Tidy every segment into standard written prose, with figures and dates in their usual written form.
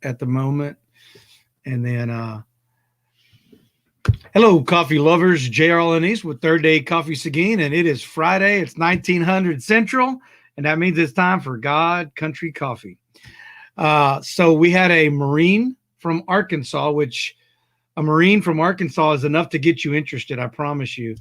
at the moment. And then, hello, coffee lovers. J.R. Lenise with Third Day Coffee Seguin, and it is Friday. It's 1900 Central, and that means it's time for God Country Coffee. So we had a Marine from Arkansas, which a Marine from Arkansas is enough to get you interested, I promise you.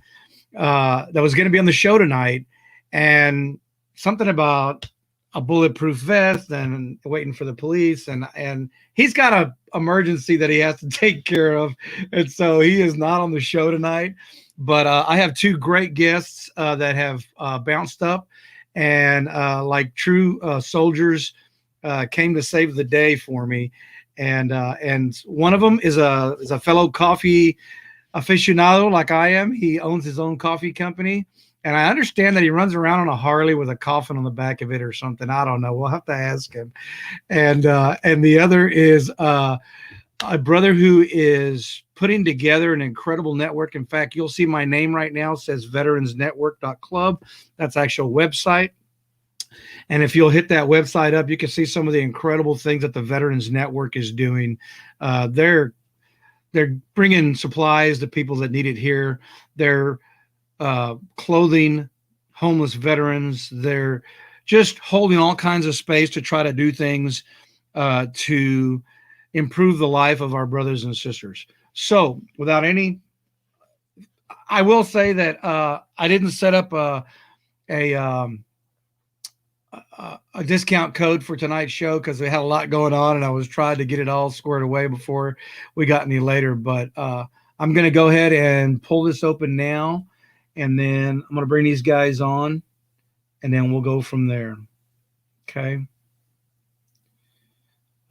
That was going to be on the show tonight, and something about a bulletproof vest and waiting for the police, and he's got a emergency that he has to take care of, and so he is not on the show tonight. But I have two great guests that have bounced up and like true soldiers came to save the day for me, and one of them is a fellow coffee aficionado like I am. He owns his own coffee company, and I understand that he runs around on a Harley with a coffin on the back of it or something. I don't know. We'll have to ask him. And the other is a brother who is putting together an incredible network. In fact, you'll see my name right now. It says veteransnetwork.club. That's actual website. And if you'll hit that website up, you can see some of the incredible things that the Veterans Network is doing. They're bringing supplies to people that need it here. They're clothing homeless veterans. They're just holding all kinds of space to try to do things to improve the life of our brothers and sisters. So I will say that I didn't set up a discount code for tonight's show because we had a lot going on, and I was trying to get it all squared away before we got any later. But I'm going to go ahead and pull this open now, and then I'm going to bring these guys on, and then we'll go from there.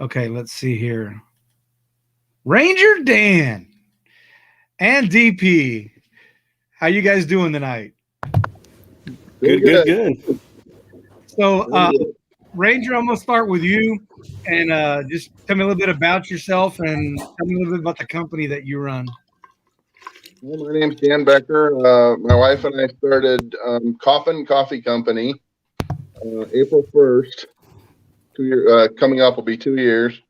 Okay, let's see here. Ranger Dan and DP, how you guys doing tonight? Good. So, Ranger, I'm going to start with you, and just tell me a little bit about yourself and tell me a little bit about the company that you run. Well, my name's Dan Becker. My wife and I started Coffin Coffee Company April 1st. Coming up will be 2 years.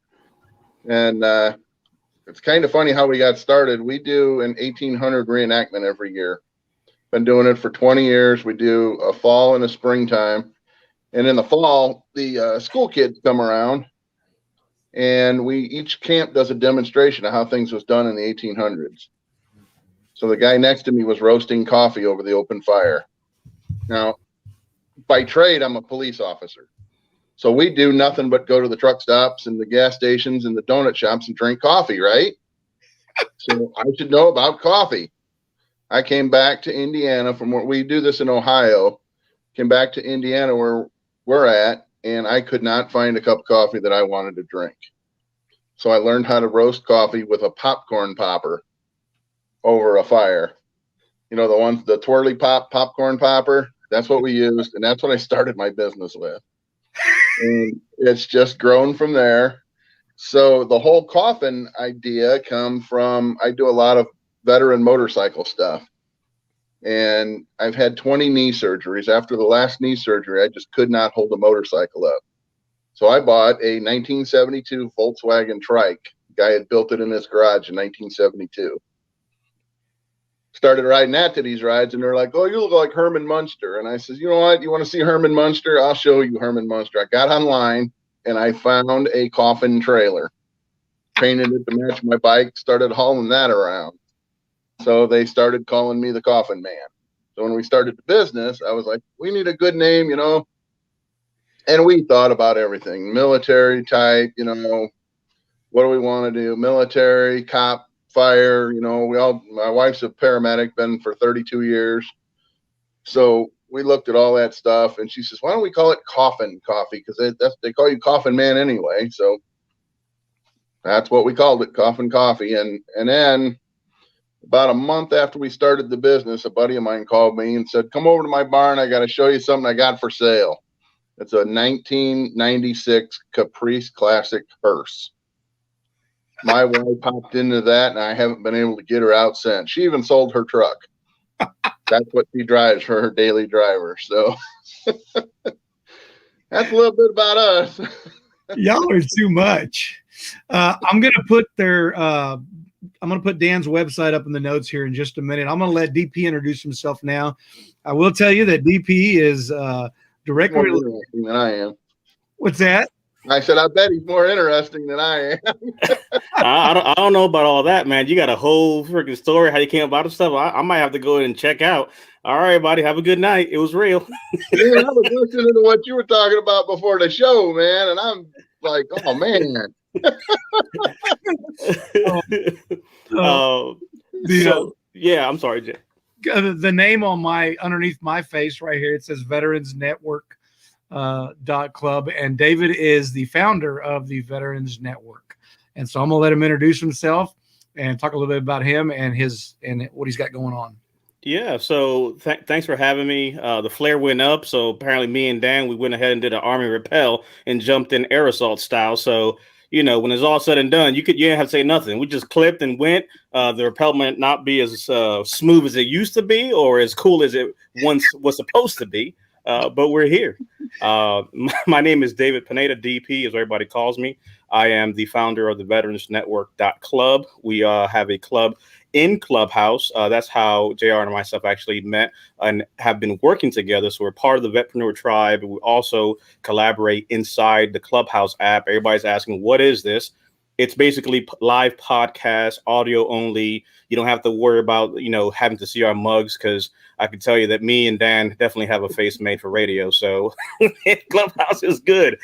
And it's kind of funny how we got started. We do an 1800 reenactment every year. Been doing it for 20 years. We do a fall and a springtime. And in the fall, the school kids come around, and each camp does a demonstration of how things was done in the 1800s. So the guy next to me was roasting coffee over the open fire. Now, by trade, I'm a police officer. So we do nothing but go to the truck stops and the gas stations and the donut shops and drink coffee, right? So I should know about coffee. I came back to Indiana from where we do this in Ohio, came back to Indiana where we're at, and I could not find a cup of coffee that I wanted to drink. So I learned how to roast coffee with a popcorn popper over a fire. You know, the twirly popcorn popper, that's what we used, and that's what I started my business with. And it's just grown from there. So the whole coffin idea come from, I do a lot of veteran motorcycle stuff. And I've had 20 knee surgeries. After the last knee surgery, I just could not hold a motorcycle up. So I bought a 1972 Volkswagen Trike. The guy had built it in his garage in 1972. Started riding that to these rides, and they're like, "Oh, you look like Herman Munster." And I says, "You know what? You want to see Herman Munster? I'll show you Herman Munster." I got online, and I found a coffin trailer. Painted it to match my bike, started hauling that around. So they started calling me the Coffin Man. So when we started the business, I was like, we need a good name, you know. And we thought about everything. Military type, you know, what do we want to do? Military, cop, fire, you know, my wife's a paramedic, been for 32 years. So we looked at all that stuff, and she says, why don't we call it Coffin Coffee? Because they call you Coffin Man anyway. So that's what we called it, Coffin Coffee. And then about a month after we started the business, a buddy of mine called me and said, come over to my barn. I got to show you something I got for sale. It's a 1996 Caprice Classic hearse. My wife popped into that, and I haven't been able to get her out since. She even sold her truck. That's what she drives for her daily driver. So that's a little bit about us. Y'all are too much. I'm gonna put Dan's website up in the notes here in just a minute. I'm gonna let DP introduce himself now. I will tell you that DP is directly. More interesting than I am. What's that? I said, I bet he's more interesting than I am. I don't know about all that, man. You got a whole freaking story how you came about the stuff. I might have to go in and check out. All right, buddy. Have a good night. It was real. Man, I was listening to what you were talking about before the show, man, and I'm like, oh man. Yeah, I'm sorry, Jay. The name on underneath my face right here, it says Veterans Network .club, and David is the founder of the Veterans Network. And so I'm gonna let him introduce himself and talk a little bit about him and what he's got going on. Yeah, so thanks for having me. The flare went up, so apparently me and Dan, we went ahead and did an Army rappel and jumped in air assault style. So, when it's all said and done, you didn't have to say nothing. We just clipped and went. The rappel might not be as smooth as it used to be or as cool as it once was supposed to be, but we're here. My name is David Pineda, DP, as everybody calls me. I am the founder of the Veterans Network .club. We have a club in Clubhouse. That's how JR and myself actually met and have been working together. So we're part of the Vetpreneur tribe. We also collaborate inside the Clubhouse app. Everybody's asking, what is this? It's basically live podcast, audio only. You don't have to worry about, having to see our mugs, because I can tell you that me and Dan definitely have a face made for radio. So Clubhouse is good.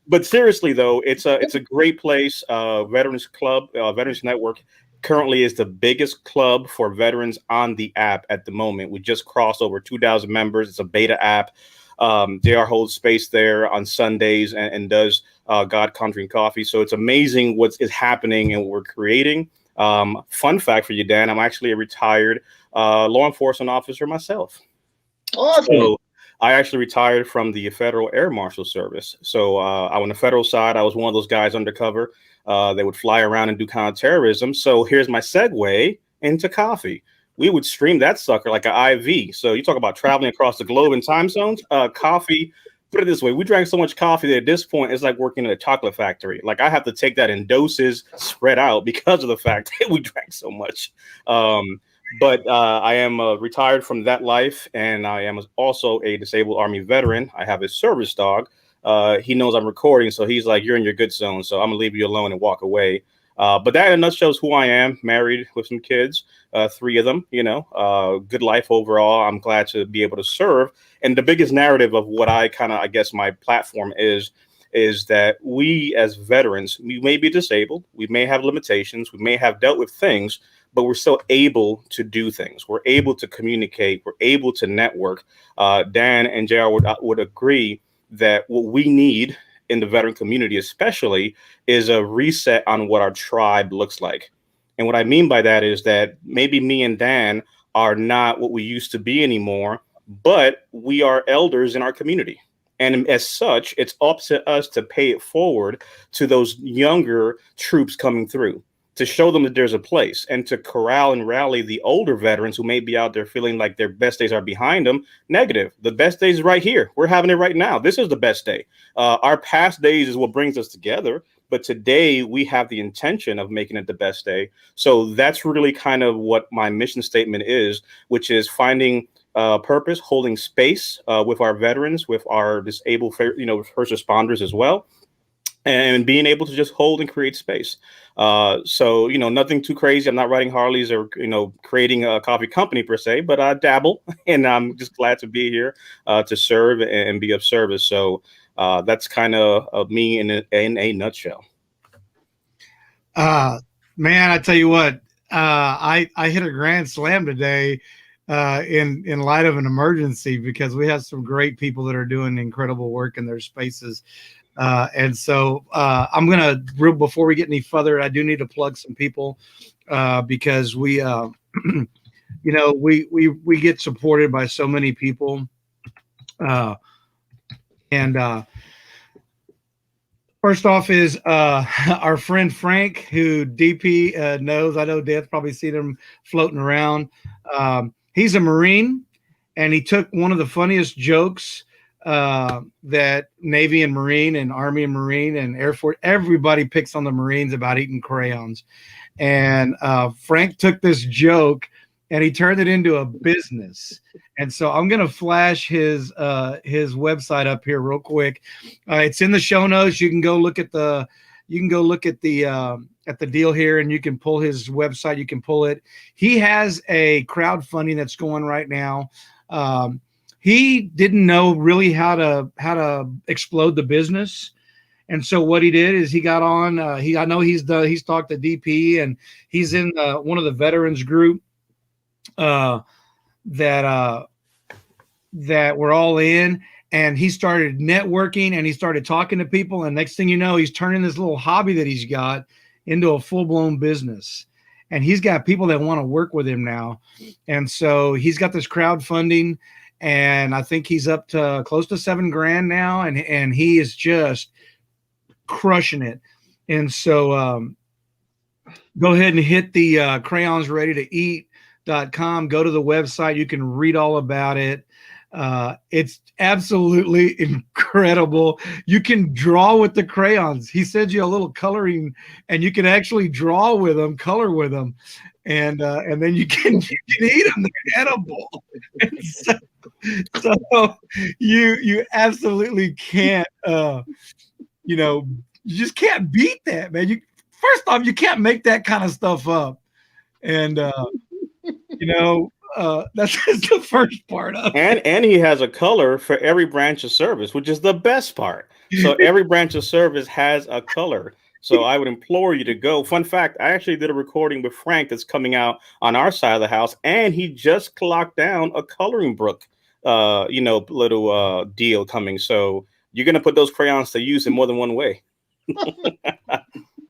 But seriously, though, it's a great place. Veterans Club, Veterans Network currently is the biggest club for veterans on the app at the moment. We just crossed over 2,000 members. It's a beta app. JR holds space there on Sundays and does God, Country, and Coffee. So it's amazing what is happening and what we're creating. Fun fact for you, Dan, I'm actually a retired law enforcement officer myself. Awesome. So I actually retired from the Federal Air Marshal Service. So on the federal side, I was one of those guys undercover. They would fly around and do counterterrorism. So here's my segue into coffee. We would stream that sucker like an IV. So you talk about traveling across the globe in time zones. Coffee, put it this way, we drank so much coffee that at this point it's like working in a chocolate factory. Like I have to take that in doses spread out because of the fact that we drank so much. But I am retired from that life, and I am also a disabled Army veteran. I have a service dog. He knows I'm recording, so he's like, you're in your good zone, so I'm gonna leave you alone and walk away. But that in a nutshell is who I am, married with some kids, 3 of them, good life overall. I'm glad to be able to serve. And the biggest narrative of what I guess my platform is that we as veterans, we may be disabled, we may have limitations, we may have dealt with things, but we're still able to do things. We're able to communicate. We're able to network. Dan and JR would agree that what we need in the veteran community especially is a reset on what our tribe looks like. And what I mean by that is that maybe me and Dan are not what we used to be anymore, but we are elders in our community. And as such, it's up to us to pay it forward to those younger troops coming through, to show them that there's a place, and to corral and rally the older veterans who may be out there feeling like their best days are behind them. Negative. The best days is right here. We're having it right now. This is the best day. Our past days is what brings us together. But today we have the intention of making it the best day. So that's really kind of what my mission statement is, which is finding purpose, holding space with our veterans, with our disabled, first responders as well, and being able to just hold and create space. So, nothing too crazy. I'm not riding Harleys or, creating a coffee company per se, but I dabble, and I'm just glad to be here to serve and be of service. So that's kind of me in a nutshell. Man, I tell you what, I hit a grand slam today in light of an emergency, because we have some great people that are doing incredible work in their spaces. And so I'm going to, before we get any further, I do need to plug some people because we, we get supported by so many people. First off is our friend Frank, who DP knows. I know Dad's probably seen him floating around. He's a Marine, and he took one of the funniest jokes that Navy and Marine and Army and Marine and Air Force, everybody picks on the Marines about eating crayons. And Frank took this joke and he turned it into a business. And so I'm going to flash his website up here real quick. It's in the show notes. You can go look at the deal here, and you can pull his website. You can pull it. He has a crowdfunding that's going right now. He didn't know really how to explode the business. And so what he did is he got on. I know he's talked to DP, and he's in one of the veterans group that we're all in. And he started networking, and he started talking to people. And next thing you know, he's turning this little hobby that he's got into a full-blown business. And he's got people that want to work with him now. And so he's got this crowdfunding, and I think he's up to close to $7,000 now. And he is just crushing it. And so go ahead and hit the Crayons Ready To Eat.com. Go to the website. You can read all about it. It's absolutely incredible. You can draw with the crayons. He sends you a little coloring, and you can actually draw with them, color with them, and then you can eat them. They're edible. So you absolutely can't. You just can't beat that, man. First off, you can't make that kind of stuff up, and that's just the first part of it. And he has a color for every branch of service, which is the best part. So every branch of service has a color. So I would implore you to go. Fun fact, I actually did a recording with Frank that's coming out on our side of the house, and he just clocked down a coloring book, little deal coming. So you're going to put those crayons to use in more than one way.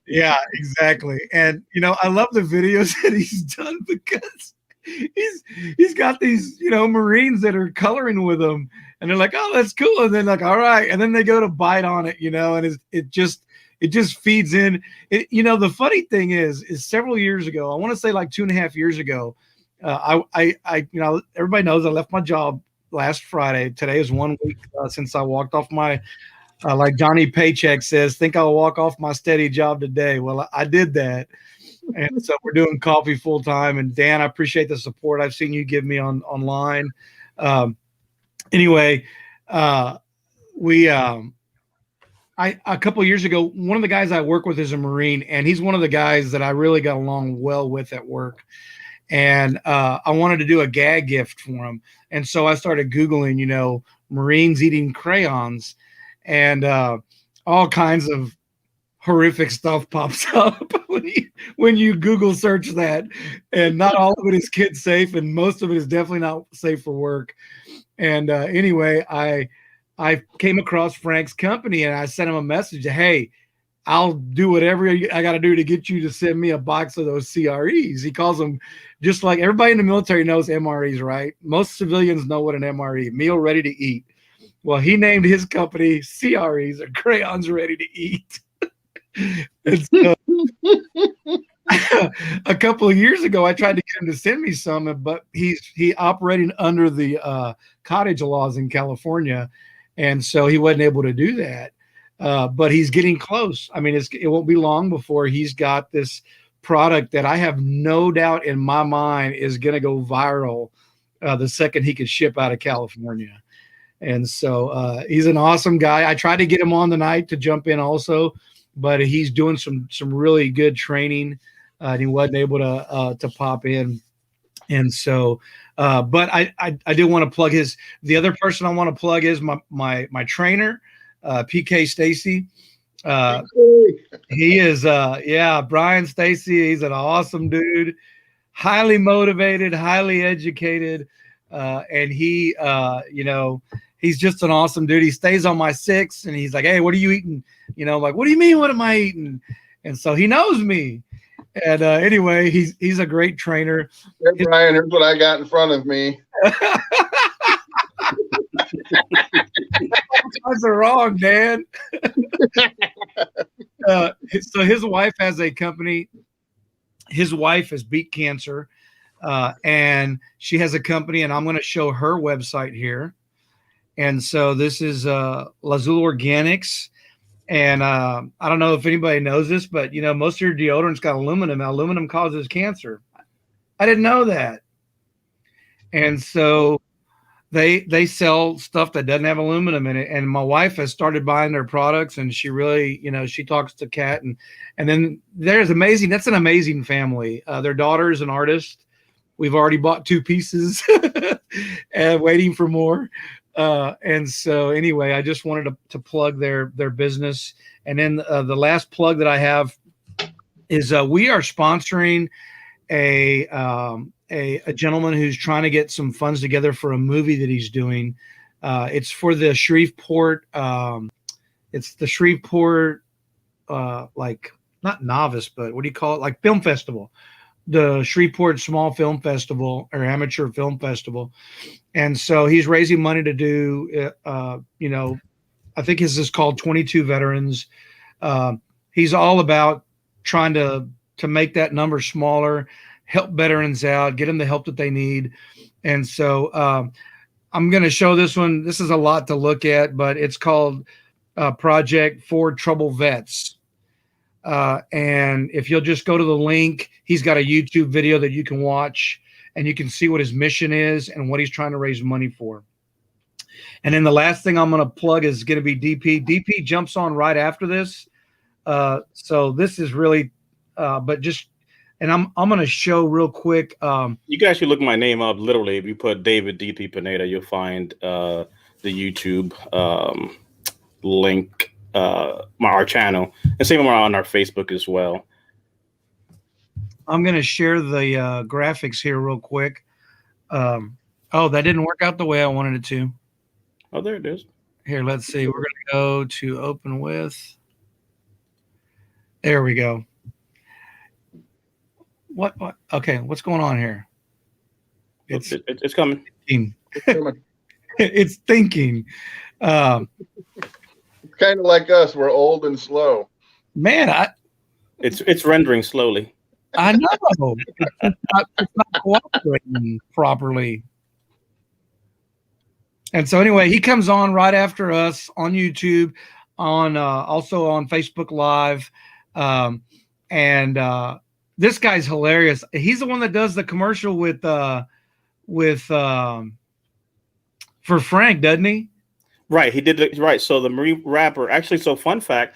Yeah, exactly. And, I love the videos that he's done, because he's got these, Marines that are coloring with him, and they're like, oh, that's cool. And then like, all right. And then they go to bite on it, and it just feeds in. The funny thing is several years ago, I want to say like 2.5 years ago, I everybody knows I left my job last Friday. Today is 1 week since I walked off my, like Johnny Paycheck says, think I'll walk off my steady job today. Well, I did that. And so we're doing coffee full time. And Dan, I appreciate the support I've seen you give me online. Anyway, a couple of years ago, one of the guys I work with is a Marine, and he's one of the guys that I really got along well with at work. And I wanted to do a gag gift for him. And so I started Googling, Marines eating crayons, and all kinds of horrific stuff pops up when you Google search that. And not all of it is kid safe, and most of it is definitely not safe for work. And anyway, I came across Frank's company, and I sent him a message. Hey, I'll do whatever I got to do to get you to send me a box of those CREs. He calls them, just like everybody in the military knows MREs, right? Most civilians know what an MRE, meal ready to eat. Well, he named his company CREs, or Crayons Ready to Eat. And so, a couple of years ago, I tried to get him to send me some, but he operating under the cottage laws in California, and so he wasn't able to do that. But he's getting close. I mean, it won't be long before he's got this product that I have no doubt in my mind is going to go viral the second he could ship out of California. And so he's an awesome guy. I tried to get him on tonight to jump in also, but he's doing some really good training, and he wasn't able to pop in. And so, but I did want to plug the other person I want to plug is my trainer, PK Stacy. He is, Brian Stacy. He's an awesome dude, highly motivated, highly educated. And he, he's just an awesome dude. He stays on my 6, and he's like, hey, what are you eating? I'm like, what do you mean? What am I eating? And so he knows me. And anyway, he's a great trainer. Hey, Brian, here's what I got in front of me. Those are wrong, Dan. So his wife has a company. His wife has beat cancer, and she has a company, and I'm going to show her website here. And so this is Lazul Organics. And I don't know if anybody knows this, but most of your deodorant's got aluminum. Aluminum causes cancer. I didn't know that. And so they sell stuff that doesn't have aluminum in it. And my wife has started buying their products, and she really, she talks to Kat, and then there's amazing. That's an amazing family. Their daughter is an artist. We've already bought 2 pieces and waiting for more. And so anyway, I just wanted to plug their business. And then the last plug that I have is we are sponsoring a gentleman who's trying to get some funds together for a movie that he's doing. It's for the Shreveport. It's the Shreveport, like not novice, but what do you call it? Like film festival, the Shreveport Small Film Festival or Amateur Film Festival. And so he's raising money to do, I think this is called 22 Veterans. He's all about trying to make that number smaller, help veterans out, get them the help that they need. And so I'm going to show this one. This is a lot to look at, but it's called Project for Troubled Vets. And if you'll just go to the link, he's got a YouTube video that you can watch, and you can see what his mission is and what he's trying to raise money for. And then the last thing I'm going to plug is going to be DP. DP jumps on right after this. So this is really, but just, and I'm going to show real quick. You can actually look my name up. Literally, if you put David DP Pineda, you'll find the YouTube link, our channel, and same on our Facebook as well. I'm going to share the graphics here real quick. Oh, that didn't work out the way I wanted it to. Oh, there it is. Here, let's see. We're going to go to open with. There we go. What? Okay, what's going on here? It's coming. It's thinking. It's kind of like us. We're old and slow. Man, it's rendering slowly. I know. It's not cooperating properly. And so anyway, he comes on right after us on YouTube, on also on Facebook Live. And this guy's hilarious. He's the one that does the commercial with for Frank, doesn't he? Right, he did. Right, so the Marine rapper. Actually, so fun fact,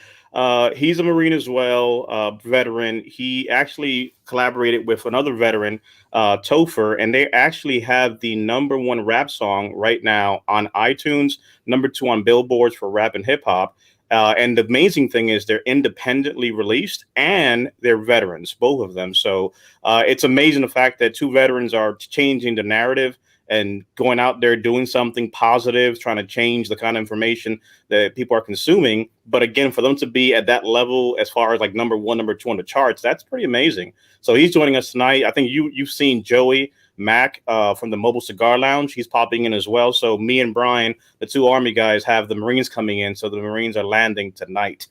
he's a Marine as well, veteran. He actually collaborated with another veteran, Topher, and they actually have the #1 rap song right now on iTunes, #2 on billboards for rap and hip hop. And the amazing thing is they're independently released and they're veterans, both of them. So it's amazing the fact that 2 veterans are changing the narrative and going out there doing something positive, trying to change the kind of information that people are consuming. But again, for them to be at that level, as far as like #1, #2 on the charts, that's pretty amazing. So he's joining us tonight. I think you've seen Joey Mack from the Mobile Cigar Lounge. He's popping in as well. So me and Brian, the 2 Army guys, have the Marines coming in. So the Marines are landing tonight.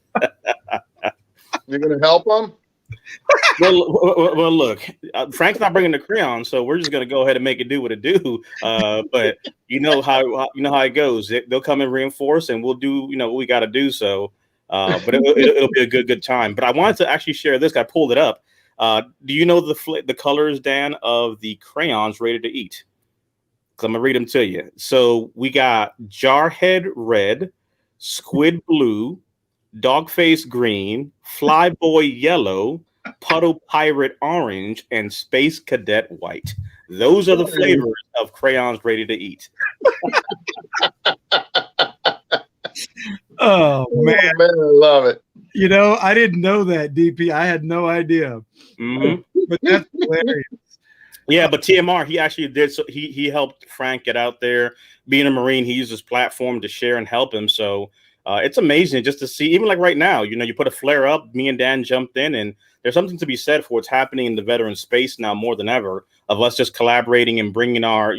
You're going to help them? Well, look, Frank's not bringing the crayons, so we're just going to go ahead and make it do what it do. But you know how it goes. They'll come and reinforce, and we'll do what we got to do. So, but it'll be a good time. But I wanted to actually share this. I pulled it up. Do you know the colors, Dan, of the Crayons Ready to Eat? Because I'm gonna read them to you. So we got Jarhead Red, Squid Blue, Dogface Green, Flyboy Yellow, Puddle Pirate Orange, and Space Cadet White. Those are the flavors of Crayons Ready to Eat. Oh man, I love it. I didn't know that, DP. I had no idea. Mm-hmm. But that's hilarious. Yeah, but TMR, he actually did. So he helped Frank get out there. Being a Marine, he used his platform to share and help him. So it's amazing just to see, even like right now, you put a flare up, me and Dan jumped in, and there's something to be said for what's happening in the veteran space now more than ever, of us just collaborating and bringing our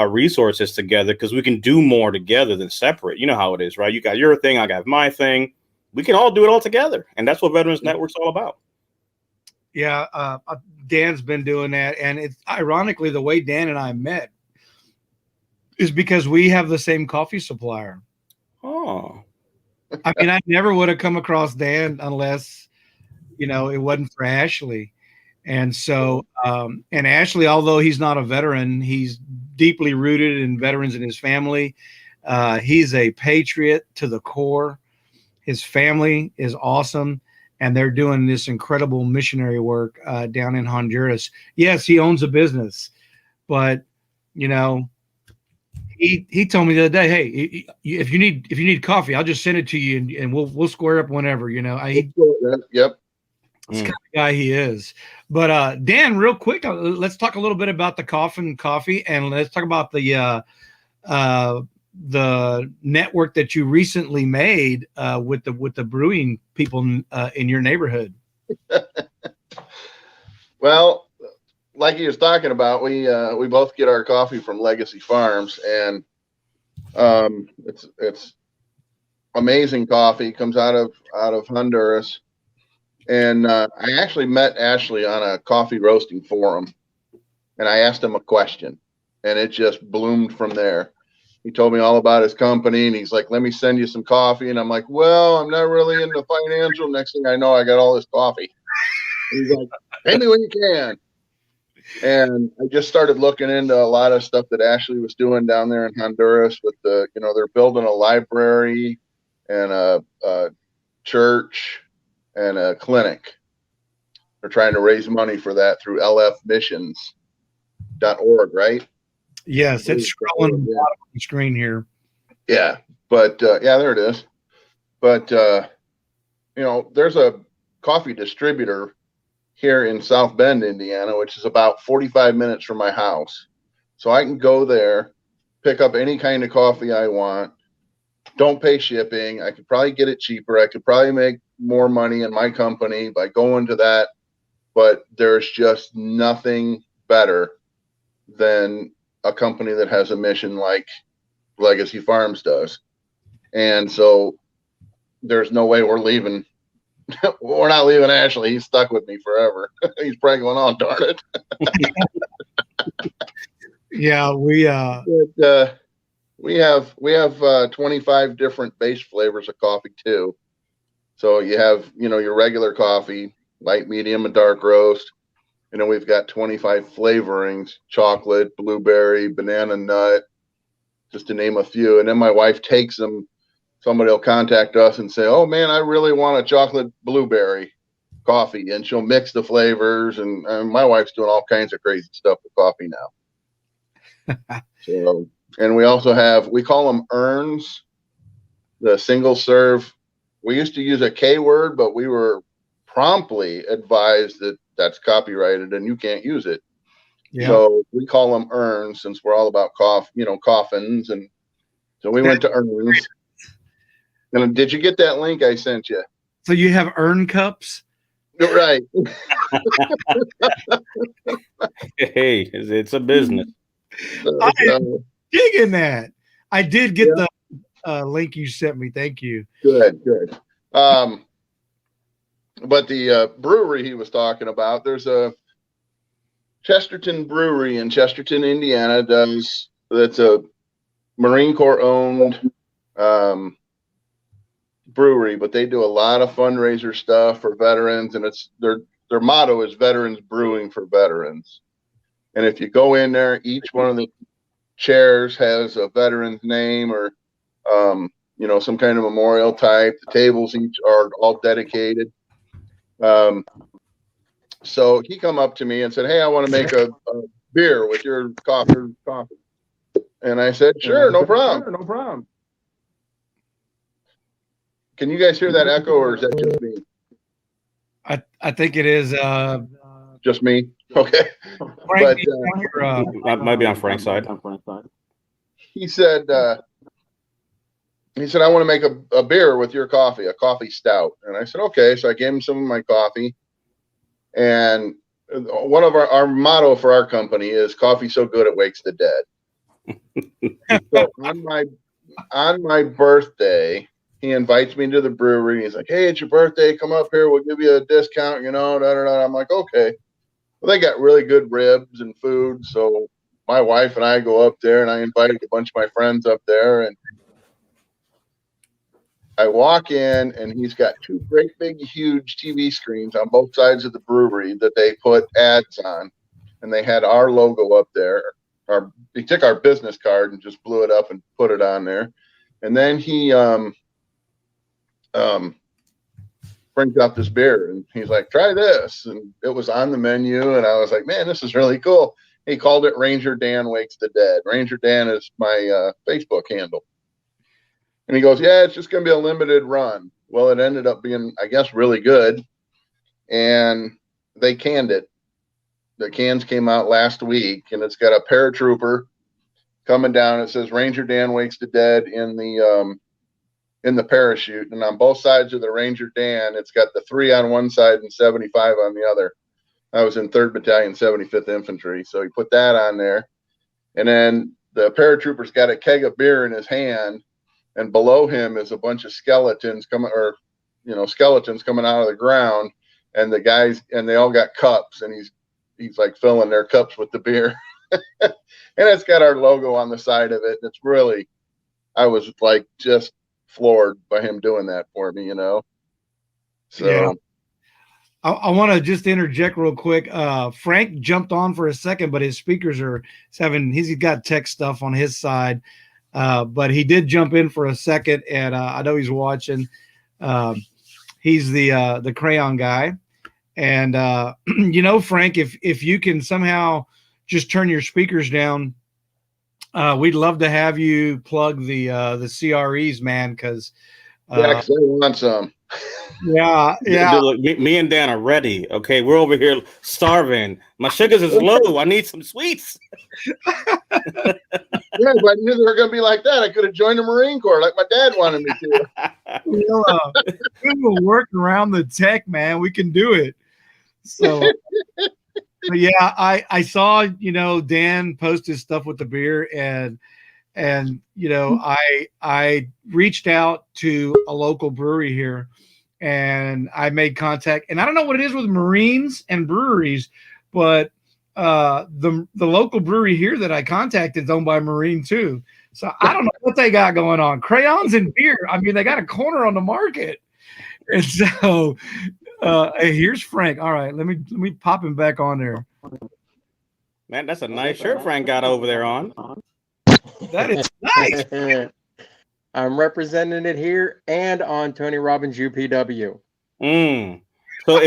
resources together, because we can do more together than separate. You know how it is, right? You got your thing, I got my thing. We can all do it all together. And that's what Veterans Network's all about. Yeah, Dan's been doing that. And it's ironically the way Dan and I met is because we have the same coffee supplier. Oh. I mean, I never would have come across Dan unless, it wasn't for Ashley. And so, and Ashley, although he's not a veteran, he's deeply rooted in veterans in his family. He's a patriot to the core. His family is awesome, and they're doing this incredible missionary work down in Honduras. Yes, he owns a business, but he told me the other day, hey, if you need coffee, I'll just send it to you, and we'll square up whenever. Yep. That's the kind of guy he is. But Dan, real quick, let's talk a little bit about the coffee, and let's talk about the network that you recently made with the brewing people in your neighborhood. Well, like he was talking about, we both get our coffee from Legacy Farms, and it's amazing coffee. It comes out of Honduras. And I actually met Ashley on a coffee roasting forum, and I asked him a question, and it just bloomed from there. He told me all about his company, and he's like, let me send you some coffee. And I'm like, well, I'm not really into financial. Next thing I know, I got all this coffee. And he's like, pay me when you can. And I just started looking into a lot of stuff that Ashley was doing down there in Honduras with they're building a library and a church and a clinic. They're trying to raise money for that through lfmissions.org, right? Yes, it's scrolling on the screen here. Yeah, but there it is. But there's a coffee distributor here in South Bend, Indiana, which is about 45 minutes from my house. So I can go there, pick up any kind of coffee I want, don't pay shipping. I could probably get it cheaper. I could probably make more money in my company by going to that. But there's just nothing better than a company that has a mission like Legacy Farms does. And so there's no way we're leaving. We're not leaving Ashley. He's stuck with me forever. He's probably going, oh, darn it. Yeah, we have 25 different base flavors of coffee too. So you have, your regular coffee, light, medium, and dark roast. And then we've got 25 flavorings, chocolate, blueberry, banana nut, just to name a few. And then my wife takes them. Somebody will contact us and say, oh man, I really want a chocolate blueberry coffee. And she'll mix the flavors. And my wife's doing all kinds of crazy stuff with coffee now. So, and we also we call them urns, the single serve. We used to use a K word, but we were promptly advised that that's copyrighted and you can't use it. Yeah. So we call them urns since we're all about coffins. And so we went to urns. And did you get that link I sent you? So you have urn cups? Right. Hey, it's a business. I'm digging that. I did get the link you sent me. Thank you. Good. But the brewery he was talking about, there's a Chesterton Brewery in Chesterton, Indiana. That's a Marine Corps owned brewery, but they do a lot of fundraiser stuff for veterans, and it's their motto is Veterans Brewing for Veterans. And if you go in there, each one of the chairs has a veteran's name or some kind of memorial type. The tables each are all dedicated. So he come up to me and said, hey, I want to make a beer with your coffee. And I said, sure, no problem. Can you guys hear that echo, or is that just me? I think it is just me. Okay. Frank, but might be on Frank's side. He said I want to make a beer with your coffee, a coffee stout. And I said, okay. So I gave him some of my coffee. And one of our motto for our company is coffee so good it wakes the dead. So on my birthday, he invites me to the brewery. He's like, hey, it's your birthday. Come up here. We'll give you a discount, I'm like, okay. Well, they got really good ribs and food. So my wife and I go up there, and I invited a bunch of my friends up there, and I walk in, and he's got two great big huge TV screens on both sides of the brewery that they put ads on, and they had our logo up there. He took our business card and just blew it up and put it on there, and then he brings out this beer, and he's like, "Try this," and it was on the menu, and I was like, "Man, this is really cool." He called it Ranger Dan Wakes the Dead. Ranger Dan is my Facebook handle. And he goes, "Yeah, it's just going to be a limited run." Well, it ended up being, I guess, really good. And they canned it. The cans came out last week, and it's got a paratrooper coming down. It says Ranger Dan Wakes the Dead in the parachute. And on both sides of the Ranger Dan, it's got the 3 on one side and 75 on the other. I was in 3rd Battalion, 75th Infantry. So he put that on there. And then the paratrooper's got a keg of beer in his hand. And below him is a bunch of skeletons coming out of the ground, and the guys, and they all got cups, and he's like filling their cups with the beer. And it's got our logo on the side of it. It's really, I was like just floored by him doing that for me, So Yeah. I want to just interject real quick. Frank jumped on for a second, but his speakers are he's got tech stuff on his side. But he did jump in for a second, and I know he's watching. He's the crayon guy, and Frank, if you can somehow just turn your speakers down, we'd love to have you plug the CREs, man, because yeah, 'cause I want some. Yeah. Look, me and Dan are ready. Okay, we're over here starving. My sugars is low. I need some sweets. Yeah, if I knew they were going to be like that, I could have joined the Marine Corps like my dad wanted me to. We'll work around the tech, man. We can do it. So, but yeah, I saw Dan post his stuff with the beer, and I reached out to a local brewery here, and I made contact. And I don't know what it is with Marines and breweries, but the local brewery here that I contacted is owned by a Marine too. So I don't know what they got going on. Crayons and beer. I mean, they got a corner on the market. And so here's Frank. All right, let me pop him back on there. Man, that's a nice shirt Frank got over there on. That is nice. I'm representing it here and on Tony Robbins UPW. So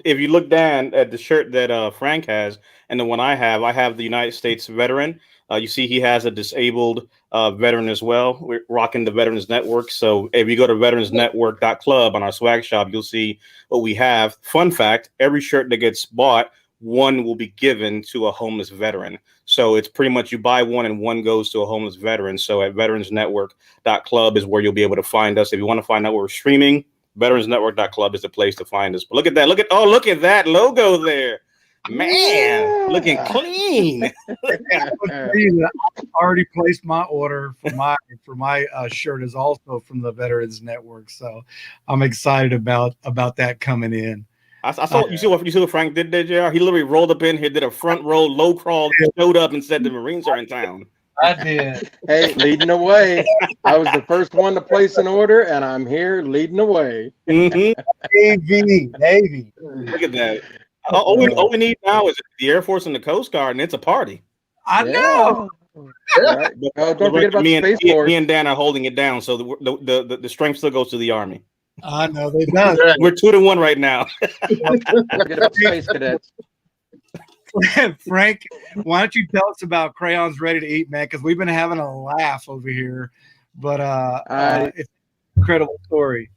if you look down at the shirt that Frank has and the one I have the United States veteran. You see he has a disabled veteran as well. We're rocking the Veterans Network. So if you go to veteransnetwork.club on our swag shop, you'll see what we have. Fun fact, every shirt that gets bought, one will be given to a homeless veteran. So it's pretty much you buy one and one goes to a homeless veteran. So at veteransnetwork.club is where you'll be able to find us. If you want to find out where we're streaming, veteransnetwork.club is the place to find us. But look at that. Look at that logo there. Man, looking clean. I already placed my order for my shirt is also from the Veterans Network. So I'm excited about that coming in. I saw you see what Frank did there, JR? He literally rolled up in here, did a front row, low crawl, showed up and said the Marines are in town. I did. Hey, leading the way. I was the first one to place an order, and I'm here leading the way. Navy. Look at that. All we need now is the Air Force and the Coast Guard, and it's a party. I know. Right. Don't forget about the Space Force. Me and Dan are holding it down, so the strength still goes to the Army. I know they does. We're 2-1 right now. Don't forget about Space Cadets. Frank, why don't you tell us about Crayons Ready to Eat, man? Because we've been having a laugh over here, but it's an incredible story.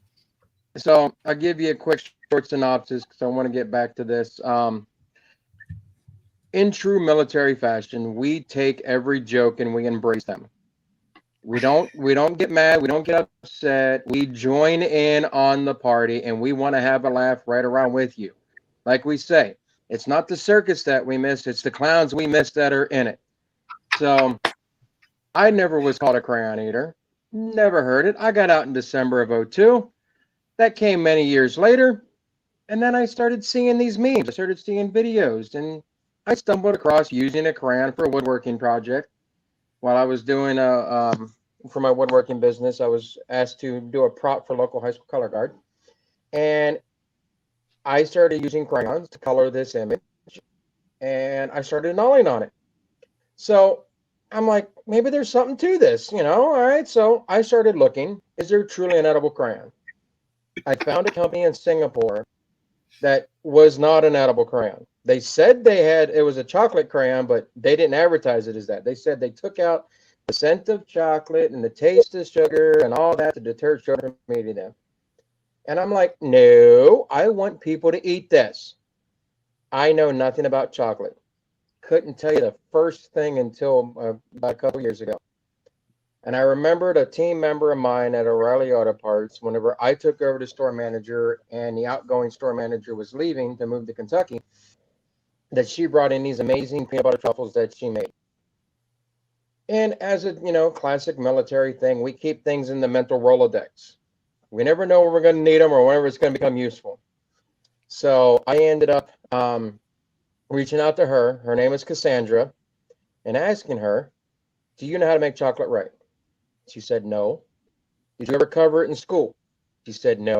So I'll give you a quick short synopsis because I want to get back to this. In true military fashion, we take every joke and we embrace them. We don't get mad. We don't get upset. We join in on the party, and we want to have a laugh right around with you. Like we say, it's not the circus that we miss. It's the clowns we miss that are in it. So I never was called a crayon eater. Never heard it. I got out in December of 2002. That came many years later. And then I started seeing these memes. I started seeing videos. And I stumbled across using a crayon for a woodworking project. While I was doing for my woodworking business, I was asked to do a prop for local high school color guard. And I started using crayons to color this image, and I started gnawing on it. So I'm like, maybe there's something to this, All right. So I started looking, is there truly an edible crayon? I found a company in Singapore that was not an edible crayon. They said it was a chocolate crayon, but they didn't advertise it as that. They said they took out the scent of chocolate and the taste of sugar and all that to deter children from eating them. And I'm like, no, I want people to eat this. I know nothing about chocolate. Couldn't tell you the first thing until about a couple years ago. And I remembered a team member of mine at O'Reilly Auto Parts, whenever I took over the store manager and the outgoing store manager was leaving to move to Kentucky, that she brought in these amazing peanut butter truffles that she made. And as a, classic military thing, we keep things in the mental Rolodex. We never know when we're going to need them or whenever it's going to become useful. So I ended up reaching out to her. Her name is Cassandra, and asking her, do you know how to make chocolate right? She said, no. Did you ever cover it in school? She said, no.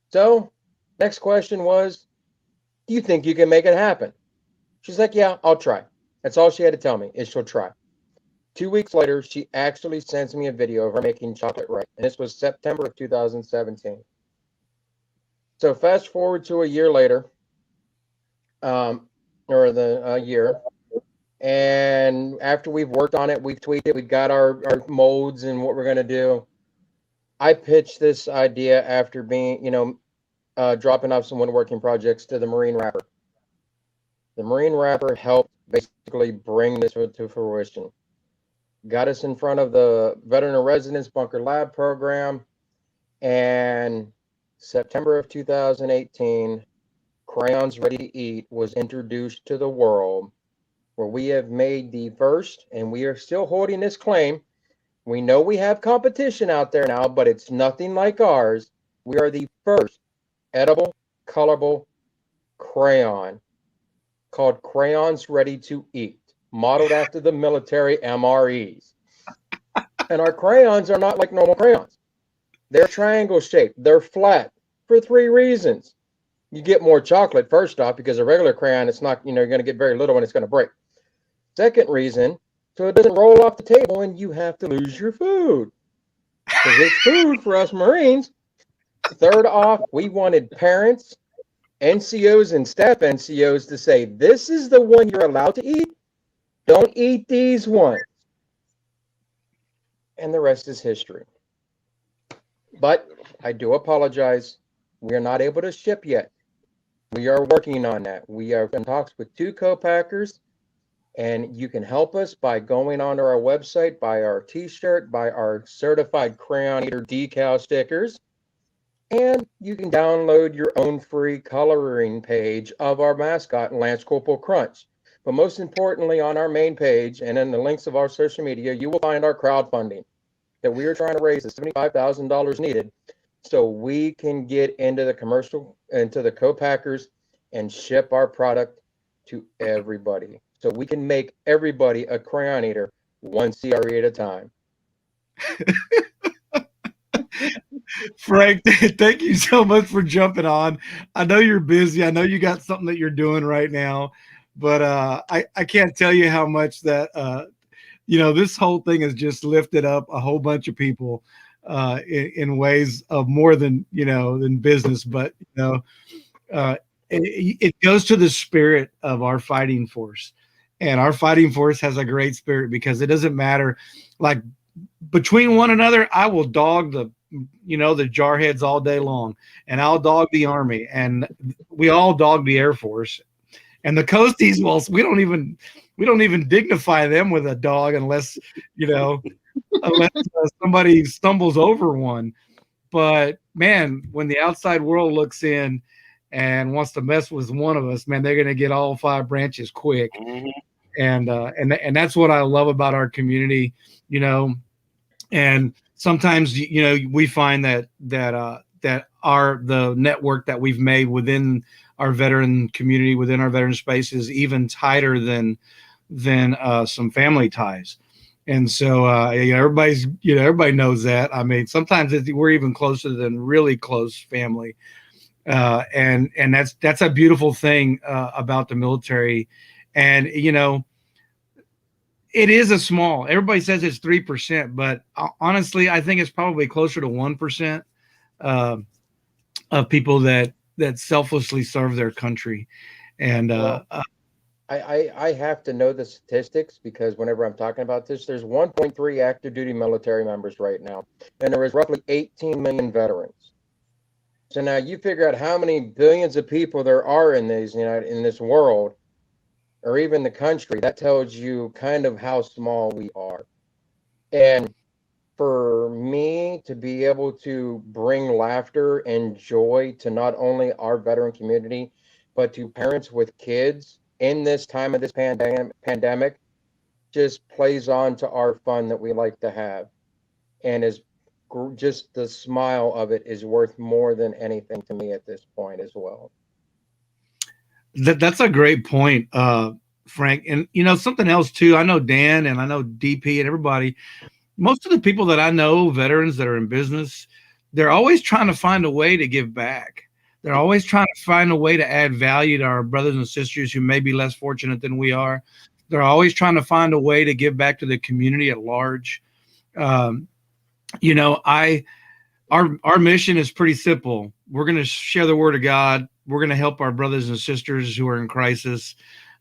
So next question was, do you think you can make it happen? She's like, yeah, I'll try. That's all she had to tell me, is she'll try. 2 weeks later, she actually sends me a video of her making chocolate right. And this was September of 2017. So fast forward to a year later, a year. And after we've worked on it, we've tweaked it, we've got our molds and what we're going to do. I pitched this idea after being, dropping off some woodworking projects to the Marine Wrapper. The Marine Wrapper helped basically bring this to fruition. Got us in front of the Veteran Residence Bunker Lab program. And September of 2018, Crayons Ready to Eat was introduced to the world, where we have made the first, and we are still holding this claim. We know we have competition out there now, but it's nothing like ours. We are the first edible, colorable crayon called Crayons Ready to Eat, modeled after the military MREs. And our crayons are not like normal crayons. They're triangle shaped. They're flat for 3 reasons. You get more chocolate, first off, because a regular crayon, it's not, you're going to get very little and it's going to break. Second reason, so it doesn't roll off the table and you have to lose your food. Because it's food for us Marines. Third off, we wanted parents, NCOs, and staff NCOs to say, this is the one you're allowed to eat. Don't eat these ones. And the rest is history. But I do apologize. We are not able to ship yet. We are working on that. We are in talks with 2 co-packers, and you can help us by going onto our website, buy our t-shirt, buy our certified crayon eater decal stickers, and you can download your own free coloring page of our mascot, Lance Corporal Crunch. But most importantly, on our main page and in the links of our social media, you will find our crowdfunding that we are trying to raise the $75,000 needed so we can get into the commercial, into the co-packers, and ship our product to everybody. So we can make everybody a crayon eater, 1 CRE at a time. Frank, thank you so much for jumping on. I know you're busy. I know you got something that you're doing right now, but I can't tell you how much that this whole thing has just lifted up a whole bunch of people in ways of more than than business, but it goes to the spirit of our fighting force, and our fighting force has a great spirit because it doesn't matter, like between one another. I will dog the jarheads all day long, and I'll dog the Army, and we all dog the Air Force, and the Coasties. Well, we don't even dignify them with a dog unless somebody stumbles over one. But man, when the outside world looks in and wants to mess with one of us, man, they're going to get all 5 branches quick. Mm-hmm. And that's what I love about our community, and sometimes, we find that the network that we've made within our veteran community within our veteran space is even tighter than some family ties. And so everybody knows that. I mean, sometimes we're even closer than really close family. And that's a beautiful thing about the military. And it is everybody says it's 3%, but honestly, I think it's probably closer to 1% of people that selflessly serve their country. And I have to know the statistics, because whenever I'm talking about this, there's 1.3 active duty military members right now, and there is roughly 18 million veterans. So now you figure out how many billions of people there are in in this world, or even the country. That tells you kind of how small we are. And for me to be able to bring laughter and joy to not only our veteran community, but to parents with kids in this time of this pandemic, just plays on to our fun that we like to have, and is just the smile of it is worth more than anything to me at this point as well. that's a great point, Frank. And something else too. I know Dan and I know DP and everybody. Most of the people that I know, veterans that are in business, they're always trying to find a way to give back. They're always trying to find a way to add value to our brothers and sisters who may be less fortunate than we are. They're always trying to find a way to give back to the community at large. Um, our mission is pretty simple. We're going to share the word of God. We're going to help our brothers and sisters who are in crisis.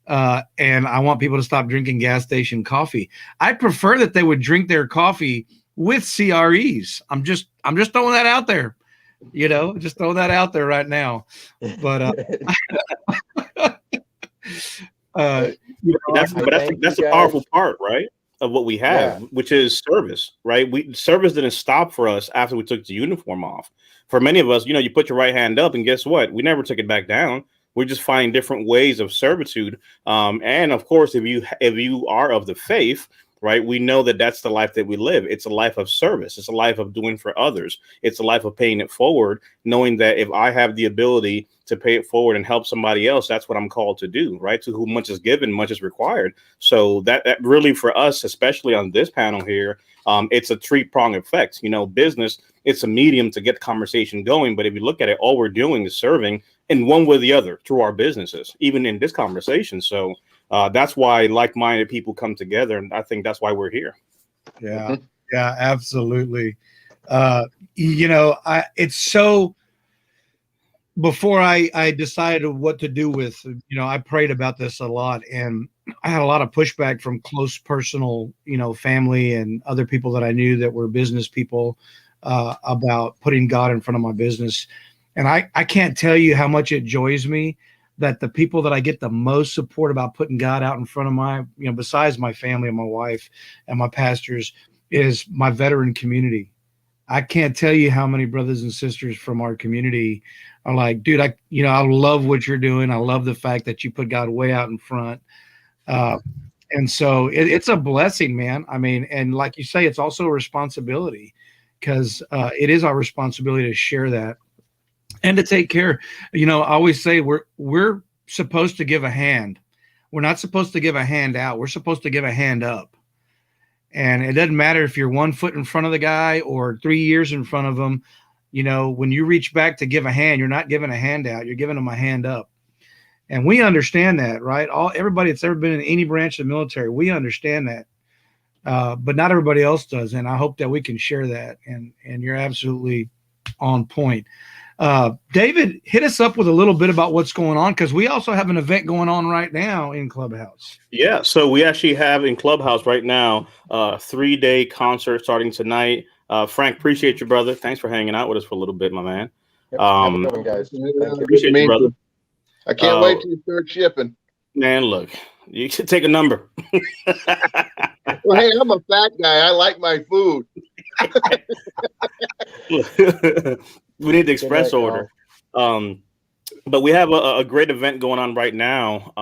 And I want people to stop drinking gas station coffee. I prefer that they would drink their coffee with CREs. I'm just throwing that out there, just throw that out there right now. But that's a powerful part, right, of what we have, which is service, right? Service didn't stop for us after we took the uniform off. For many of us, you put your right hand up, and guess what? We never took it back down. We're just finding different ways of servitude. And of course, if you are of the faith, right, we know that that's the life that we live. It's a life of service. It's a life of doing for others. It's a life of paying it forward, knowing that if I have the ability to pay it forward and help somebody else, that's what I'm called to do, right? To whom much is given, much is required. So that really for us, especially on this panel here, it's a three-pronged effect. Business, it's a medium to get the conversation going. But if you look at it, all we're doing is serving in one way or the other through our businesses, even in this conversation. So that's why like-minded people come together. And I think that's why we're here. Yeah, yeah, absolutely. It's so, before I decided what to do with, I prayed about this a lot, and I had a lot of pushback from close personal, family and other people that I knew that were business people about putting God in front of my business. And I can't tell you how much it joys me that the people that I get the most support about putting God out in front of my, besides my family and my wife and my pastors, is my veteran community. I can't tell you how many brothers and sisters from our community are like, dude, I love what you're doing. I love the fact that you put God way out in front. And so it's a blessing, man. I mean, and like you say, it's also a responsibility, because it is our responsibility to share that and to take care. I always say we're supposed to give a hand. We're not supposed to give a hand out. We're supposed to give a hand up. And it doesn't matter if you're 1 foot in front of the guy or 3 years in front of him. When you reach back to give a hand, you're not giving a hand out. You're giving them a hand up. And we understand that, right? Everybody that's ever been in any branch of the military, we understand that. But not everybody else does. And I hope that we can share that. And you're absolutely on point. David, hit us up with a little bit about what's going on, because we also have an event going on right now in Clubhouse. Yeah, so we actually have in Clubhouse right now a 3-day concert starting tonight. Frank, appreciate you, brother. Thanks for hanging out with us for a little bit, my man. Yep, have a good one, guys. Appreciate you, brother. I can't wait till you start shipping. Man, look, you should take a number. Well, hey, I'm a fat guy. I like my food. We need the express order. But we have a great event going on right now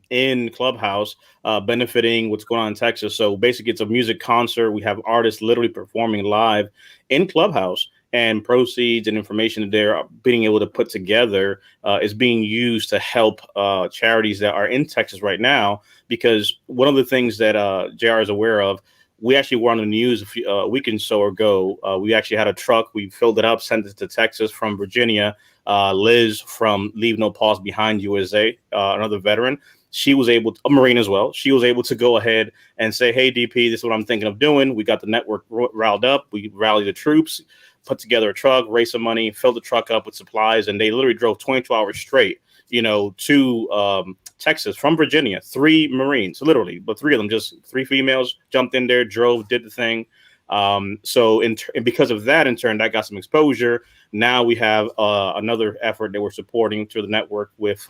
in Clubhouse, benefiting what's going on in Texas. So basically, it's a music concert. We have artists literally performing live in Clubhouse. and proceeds and information that they're being able to put together is being used to help charities that are in Texas right now. Because one of the things that JR is aware of, we actually were on the news a week or so ago. We actually had a truck. We filled it up, sent it to Texas from Virginia. Liz from Leave No Pause Behind USA, another veteran, she was able to, a Marine as well. She was able to go ahead and say, hey, DP, this is what I'm thinking of doing. We got the network riled up. We rallied the troops, put together a truck, raised some money, filled the truck up with supplies. And they literally drove 22 hours straight, to Texas from Virginia, 3 Marines, literally, but 3 of them, just 3 females, jumped in there, drove, did the thing. So and because of that, in turn, that got some exposure. Now we have another effort that we're supporting through the network with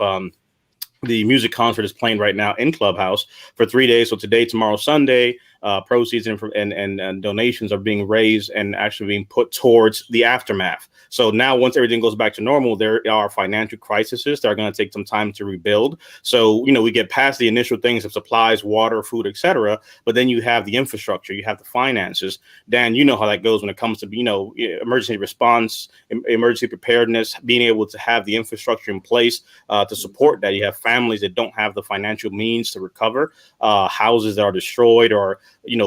the music concert is playing right now in Clubhouse for 3 days. So today, tomorrow, Sunday, proceeds and donations are being raised and actually being put towards the aftermath. So now once everything goes back to normal, there are financial crises that are going to take some time to rebuild. So, we get past the initial things of supplies, water, food, etc. But then you have the infrastructure, you have the finances. Dan, you know how that goes when it comes to, emergency response, emergency preparedness, being able to have the infrastructure in place to support that. You have families that don't have the financial means to recover, houses that are destroyed or,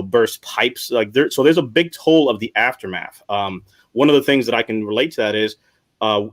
burst pipes. So there's a big toll of the aftermath. One of the things that I can relate to that is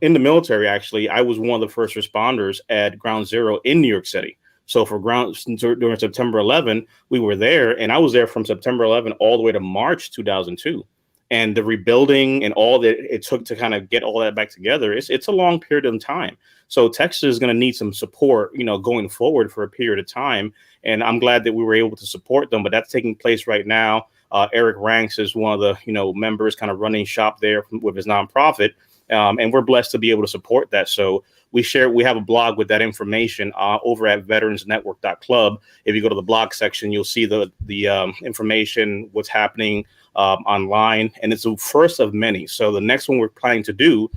in the military, actually, I was one of the first responders at Ground Zero in New York City. So during September 11, we were there, and I was there from September 11 all the way to March 2002. And the rebuilding and all that it took to kind of get all that back together, it's a long period of time. So Texas is going to need some support, going forward for a period of time. And I'm glad that we were able to support them, but that's taking place right now. Eric Ranks is one of the, members kind of running shop there with his nonprofit. And we're blessed to be able to support that. So we have a blog with that information over at veteransnetwork.club. If you go to the blog section, you'll see the information, what's happening online. And it's the first of many. So the next one we're planning to do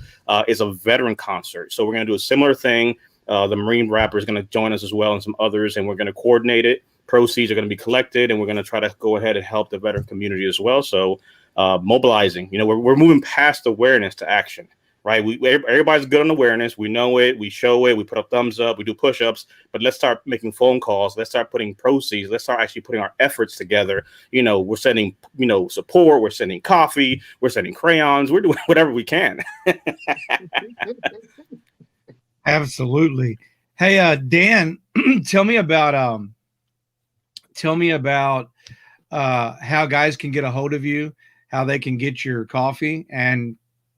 is a veteran concert. So we're going to do a similar thing. The Marine rapper is going to join us as well, and some others, and we're going to coordinate it. Proceeds are going to be collected, and we're going to try to go ahead and help the veteran community as well. So mobilizing, we're moving past awareness to action, right? Everybody's good on awareness. We know it. We show it. We put a thumbs up. We do push-ups. But let's start making phone calls. Let's start putting proceeds. Let's start actually putting our efforts together. We're sending, support. We're sending coffee. We're sending crayons. We're doing whatever we can. Absolutely. Hey, Dan, tell me about how guys can get a hold of you, how they can get your coffee, and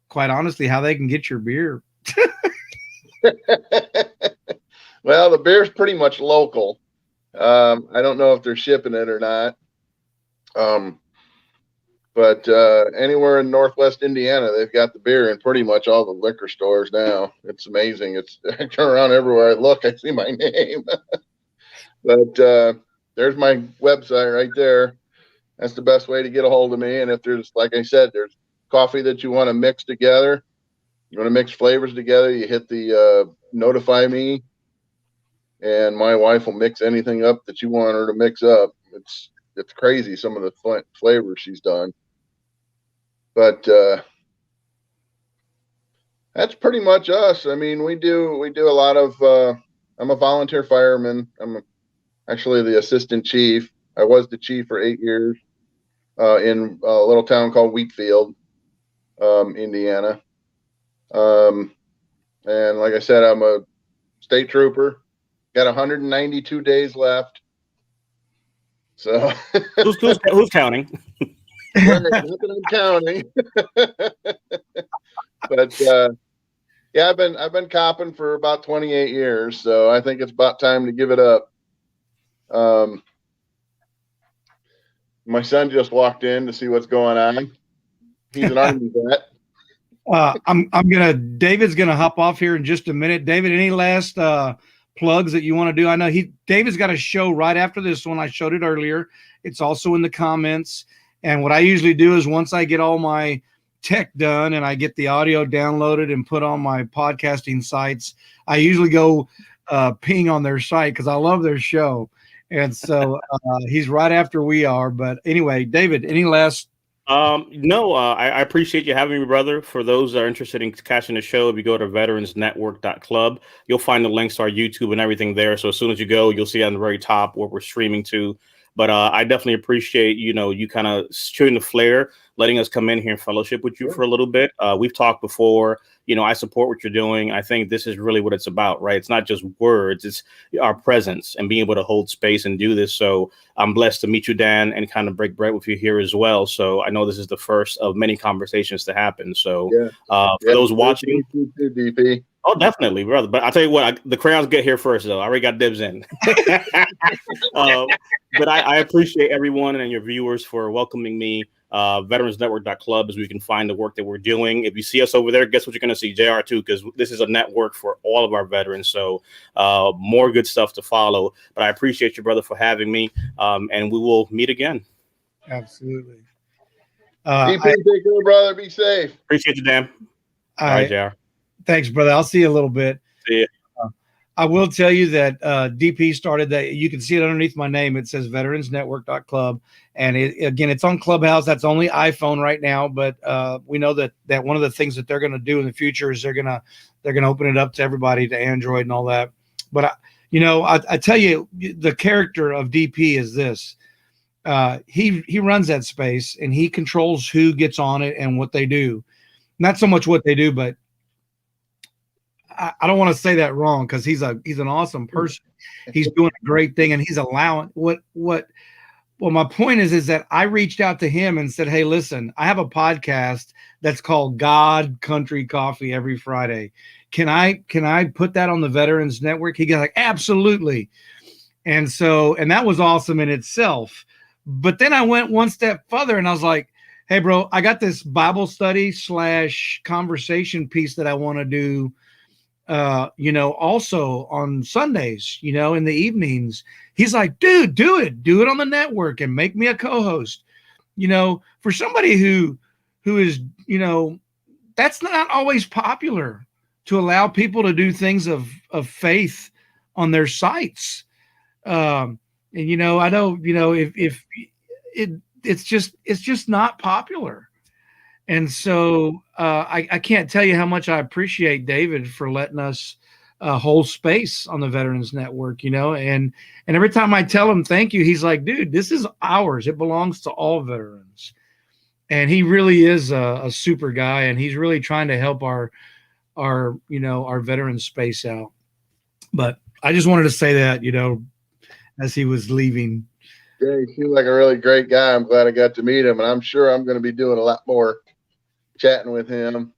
quite honestly, how they can get your beer. Well, the beer's pretty much local. I don't know if they're shipping it or not. But anywhere in Northwest Indiana, they've got the beer in pretty much all the liquor stores now. It's amazing. I turn around everywhere I look, I see my name. But there's my website right there. That's the best way to get a hold of me. And if there's, like I said, there's coffee that you want to mix together, you want to mix flavors together, you hit the notify me, and my wife will mix anything up that you want her to mix up. It's crazy, some of the flavors she's done. But that's pretty much us. I mean, we do a lot of I'm a volunteer fireman. I'm actually the assistant chief. I was the chief for 8 years in a little town called Wheatfield, Indiana. And like I said, I'm a state trooper. Got 192 days left. So who's counting? Right, not that I'm counting. But yeah, I've been copping for about 28 years, so I think it's about time to give it up. My son just walked in to see what's going on. He's an Army vet. David's gonna hop off here in just a minute. David, any last plugs that you want to do? I know David's got a show right after this one. I showed it earlier. It's also in the comments. And what I usually do is once I get all my tech done and I get the audio downloaded and put on my podcasting sites, I usually go ping on their site because I love their show. And so he's right after we are. But anyway, David, any last No, I appreciate you having me, brother. For those that are interested in catching the show, if you go to veteransnetwork.club, you'll find the links to our YouTube and everything there. So as soon as you go, you'll see on the very top where we're streaming to. But I definitely appreciate, you kind of shooting the flare, letting us come in here and fellowship with you for a little bit. We've talked before. I support what you're doing. I think this is really what it's about, right? It's not just words, it's our presence and being able to hold space and do this. So I'm blessed to meet you, Dan, and kind of break bread with you here as well. So I know this is the first of many conversations to happen. So for those watching, DP. oh, definitely, brother. But I'll tell you what, the crayons get here first, though. I already got dibs in. But I appreciate everyone and your viewers for welcoming me. Veteransnetwork.club is where you can find the work that we're doing. If you see us over there, guess what you're going to see? JR too, because this is a network for all of our veterans. So more good stuff to follow. But I appreciate you, brother, for having me. And we will meet again. Absolutely. DP, take care, brother. Be safe. Appreciate you, Dan. All right, JR. Thanks, brother. I'll see you a little bit. See you. I will tell you that DP started that. You can see it underneath my name. It says veteransnetwork.club. And again, it's on Clubhouse. That's only iPhone right now. But we know that one of the things that they're going to do in the future is they're going to open it up to everybody, to Android and all that. But I tell you, the character of DP is this. He runs that space and he controls who gets on it and what they do. Not so much what they do, but I don't want to say that wrong, because he's an awesome person. He's doing a great thing, and he's allowing well, my point is that I reached out to him and said, hey, listen, I have a podcast that's called God Country Coffee every Friday. Can I put that on the Veterans Network? He got like, absolutely. And that was awesome in itself. But then I went one step further and I was like, hey, bro, I got this Bible study / conversation piece that I want to do, also on Sundays, in the evenings. He's like, dude, do it on the network and make me a co-host. For somebody who is, that's not always popular, to allow people to do things of faith on their sites. And, I know, if it's just not popular. And so I can't tell you how much I appreciate David for letting us hold space on the Veterans Network, and every time I tell him thank you, he's like, dude, this is ours. It belongs to all veterans. And he really is a super guy, and he's really trying to help our veteran space out. But I just wanted to say that, as he was leaving. Yeah, he seems like a really great guy. I'm glad I got to meet him, and I'm sure I'm going to be doing a lot more chatting with him.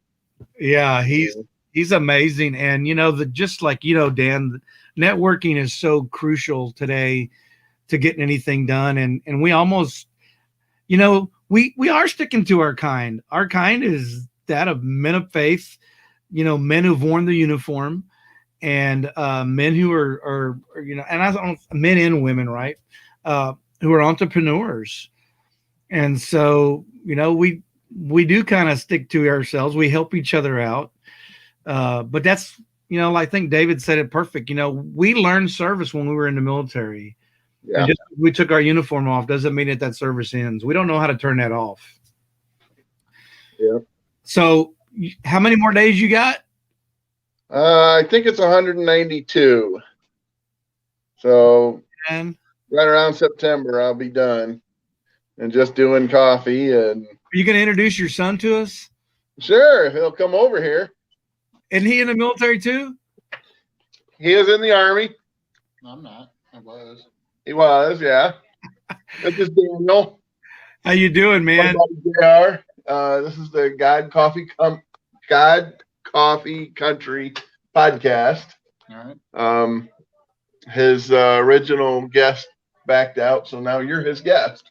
Yeah, he's amazing. And just like Dan, networking is so crucial today to getting anything done. And we almost, we are sticking to our kind. Our kind is that of men of faith, men who've worn the uniform, and men who are and I don't, men and women, right? Who are entrepreneurs. And so, we do kind of stick to ourselves. We help each other out. But that's, I think David said it perfect. We learned service when we were in the military. Yeah. And just we took our uniform off doesn't mean that service ends. We don't know how to turn that off. Yeah. So how many more days you got? I think it's 192. So right around September, I'll be done and just doing coffee. And are you going to introduce your son to us? Sure, he'll come over here. Isn't he in the military too? He is in the Army. No, I'm not. I was. He was, yeah. This is Daniel. How you doing, man? This is the God Coffee Country podcast. All right. His original guest backed out, so now you're his guest.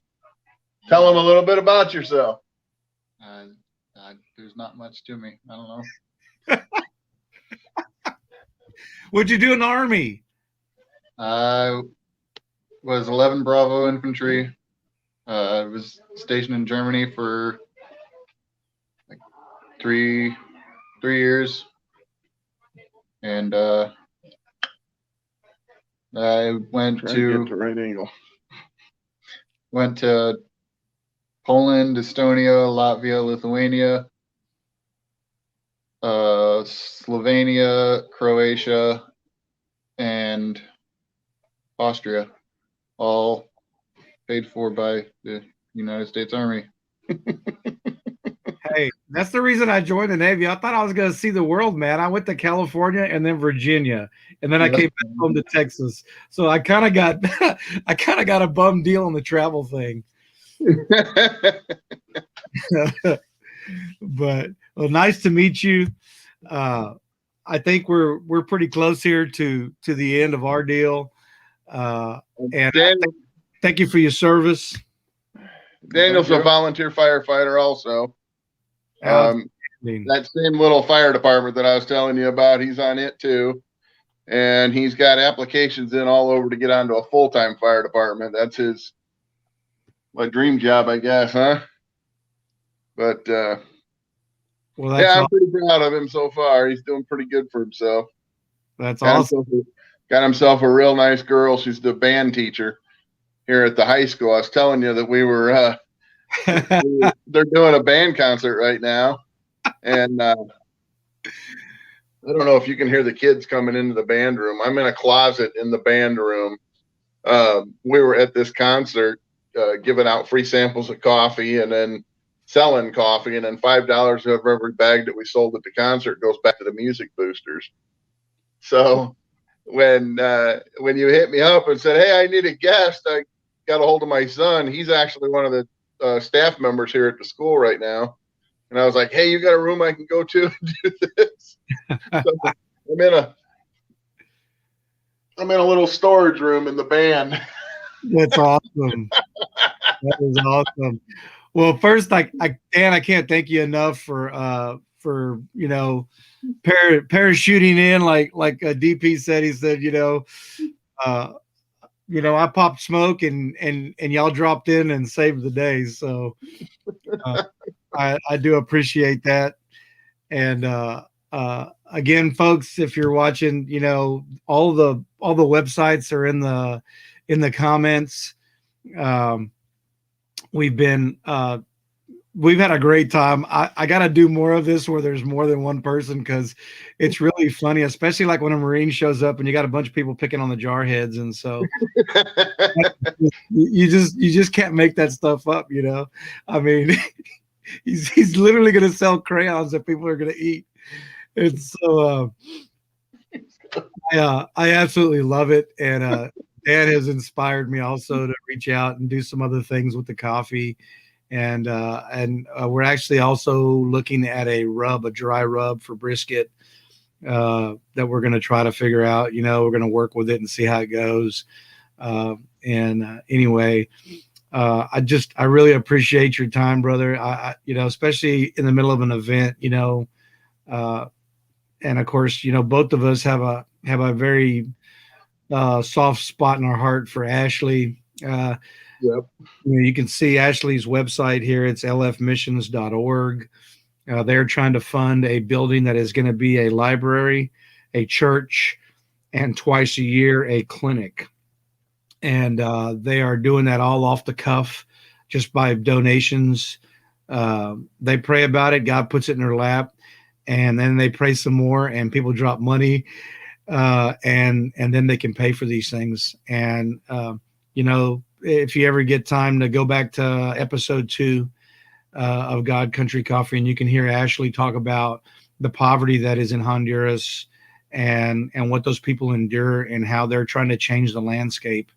Tell him a little bit about yourself. There's not much to me. I don't know. What'd you do in the Army? I was 11 Bravo Infantry. I was stationed in Germany for like three years, and I went to get the right angle. Went to Poland, Estonia, Latvia, Lithuania, Slovenia, Croatia, and Austria, all paid for by the United States Army. Hey, that's the reason I joined the Navy. I thought I was going to see the world, man. I went to California and then Virginia, and then I came back home to Texas. So I kind of got, I kind of got a bum deal on the travel thing. But well, nice to meet you. I think we're pretty close here to the end of our deal. And thank you for your service. Daniel's a volunteer firefighter also. That same little fire department that I was telling you about, he's on it too. And he's got applications in all over to get onto a full-time fire department. That's his dream job, I guess, huh? But well, yeah, I'm pretty proud of him so far. He's doing pretty good for himself. That's awesome. Got himself a real nice girl. She's the band teacher here at the high school. I was telling you that we were they're doing a band concert right now, and I don't know if you can hear the kids coming into the band room. I'm in a closet in the band room. We were at this concert giving out free samples of coffee and then selling coffee, and then $5 of every bag that we sold at the concert goes back to the music boosters. So when you hit me up and said, "Hey, I need a guest," I got a hold of my son. He's actually one of the staff members here at the school right now. And I was like, "Hey, you got a room I can go to and do this?" So I'm in a little storage room in the band. That's awesome. That is awesome. Well, first, Dan, I can't thank you enough for parachuting in like DP said. He said, I popped smoke and y'all dropped in and saved the day. So I do appreciate that. And again, folks, if you're watching, all the websites are in the comments. We've had a great time. I got to do more of this where there's more than one person, because it's really funny, especially like when a Marine shows up and you got a bunch of people picking on the jarheads. And so you just can't make that stuff up, I mean, he's literally going to sell crayons that people are going to eat. And so I absolutely love it. And Dan has inspired me also to reach out and do some other things with the coffee. And we're actually also looking at a dry rub for brisket that we're going to try to figure out. We're going to work with it and see how it goes. Anyway, I really appreciate your time, brother. Especially in the middle of an event, and of course, both of us have a very soft spot in our heart for Ashley. Yep. You can see Ashley's website here. It's lfmissions.org. They're trying to fund a building that is going to be a library, a church, and twice a year, a clinic. And they are doing that all off the cuff, just by donations. They pray about it. God puts it in their lap. And then they pray some more, and people drop money. And then they can pay for these things. And, if you ever get time to go back to episode 2 of God Country Coffee, and you can hear Ashley talk about the poverty that is in Honduras and what those people endure and how they're trying to change the landscape.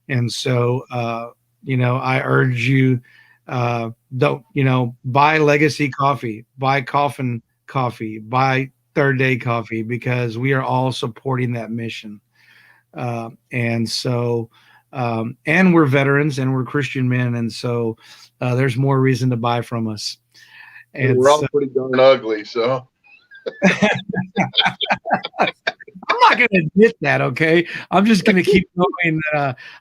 And so, I urge you, buy Legacy Coffee, buy Coffin Coffee, buy Third Day Coffee, because we are all supporting that mission. And so, and we're veterans and we're Christian men. And so there's more reason to buy from us. And we're all pretty darn ugly. So I'm not going to admit that. Okay. I'm just going to keep going.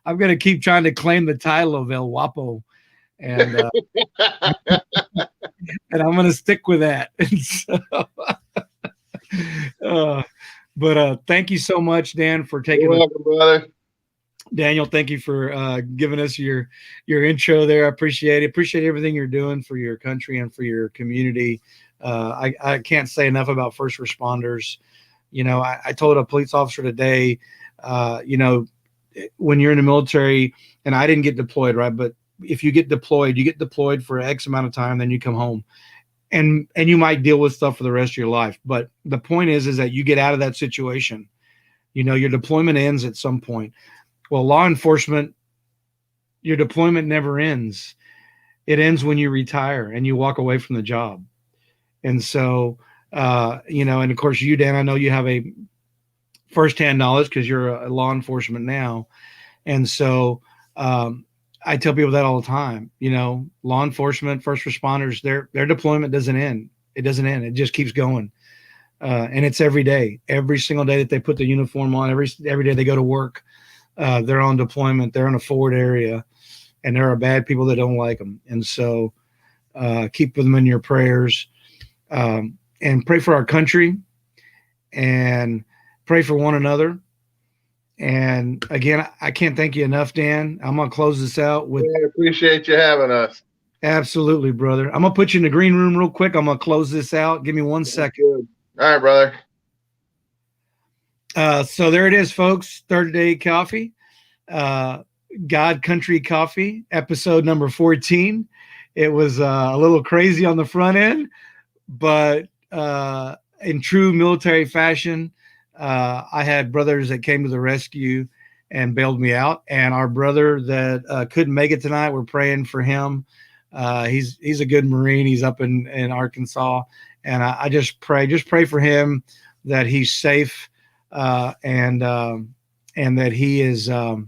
I'm going to keep trying to claim the title of El Guapo. And, and I'm going to stick with that. And so, but thank you so much, Dan, for taking. You're welcome, brother. Daniel, thank you for giving us your intro there. I appreciate it. Appreciate everything you're doing for your country and for your community. I can't say enough about first responders. You know, I told a police officer today, you know, when you're in the military, and I didn't get deployed, right? But if you get deployed for X amount of time, then you come home. And you might deal with stuff for the rest of your life. But the point is that you get out of that situation. You know, your deployment ends at some point. Well, law enforcement, your deployment never ends. It ends when you retire and you walk away from the job. And so, you know, and of course you, Dan, I know you have a firsthand knowledge because you're a law enforcement now. And so, I tell people that all the time, you know, law enforcement, first responders, their deployment doesn't end. It doesn't end. It just keeps going. And it's every day, every single day that they put the uniform on, every day they go to work, they're on deployment, they're in a forward area, and there are bad people that don't like them. And so keep them in your prayers, and pray for our country and pray for one another. And again, I can't thank you enough, Dan. I'm going to close this out with. I appreciate you having us. Absolutely, brother. I'm going to put you in the green room real quick. I'm going to close this out. Give me 1 second. Good. All right, brother. So there it is, folks. Third Day Coffee, God Country Coffee, episode number 14. It was a little crazy on the front end, but in true military fashion, I had brothers that came to the rescue and bailed me out. And our brother that couldn't make it tonight, we're praying for him. He's a good Marine. He's up in Arkansas, and I just pray for him that he's safe, and that he is not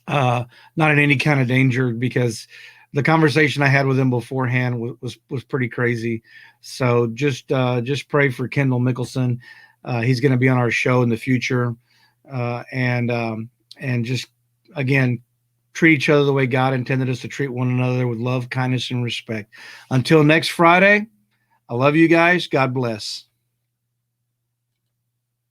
in any kind of danger, because the conversation I had with him beforehand was pretty crazy. So just pray for Kendall Mickelson. He's going to be on our show in the future, and just, again, treat each other the way God intended us to treat one another, with love, kindness, and respect. Until next Friday, I love you guys. God bless.